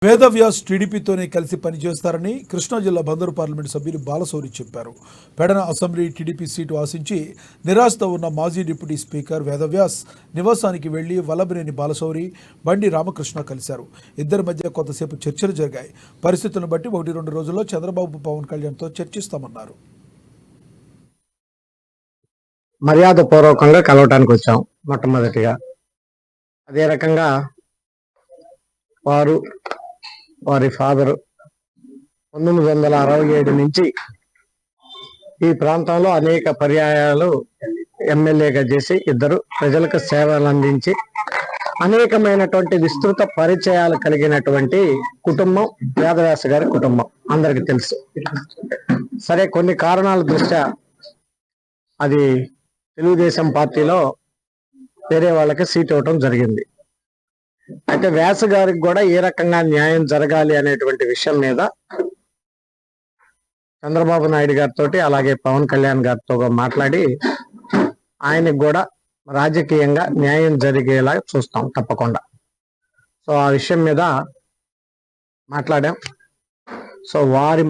వేదవ్యాస్ టీడీపీతోనే కలిసి పనిచేస్తారని కృష్ణా జిల్లా బందరు పార్లమెంటు సభ్యులు బాలశౌరి చెప్పారు. పెడన అసెంబ్లీ టీడీపీ సీటు ఆశించి నిరాశతో ఉన్న మాజీ డిప్యూటీ స్పీకర్ వేదవ్యాస్ నివాసానికి వెళ్లి వల్లభనేని బాలశౌరి, బండి రామకృష్ణ కలిశారు. ఇద్దరి మధ్య కొంతసేపు చర్చలు జరిగాయి. పరిస్థితులను బట్టి 1-2 రోజుల్లో చంద్రబాబు, పవన్ కళ్యాణ్తో చర్చిస్తామన్నారు. మర్యాదపూర్వకంగా కలవటానికి వచ్చాం. మొట్టమొదటిగా అదే రకంగా వారి ఫాదరు 1967 నుంచి ఈ ప్రాంతంలో అనేక పర్యాయాలు ఎమ్మెల్యేగా చేసి ఇద్దరు ప్రజలకు సేవలు అందించి అనేకమైనటువంటి విస్తృత పరిచయాలు కలిగినటువంటి కుటుంబం వేదవ్యాస గారి కుటుంబం అందరికి తెలుసు. సరే, కొన్ని కారణాల దృష్ట్యా అది తెలుగుదేశం పార్టీలో వేరే వాళ్ళకి సీట్ ఇవ్వటం జరిగింది. అయితే వ్యాస గారికి కూడా ఏ రకంగా న్యాయం జరగాలి అనేటువంటి విషయం మీద చంద్రబాబు నాయుడు గారితో అలాగే పవన్ కళ్యాణ్ గారితో మాట్లాడి ఆయనకు కూడా రాజకీయంగా న్యాయం జరిగేలా చూస్తాం తప్పకుండా. సో ఆ విషయం మీద మాట్లాడాం. సో వారి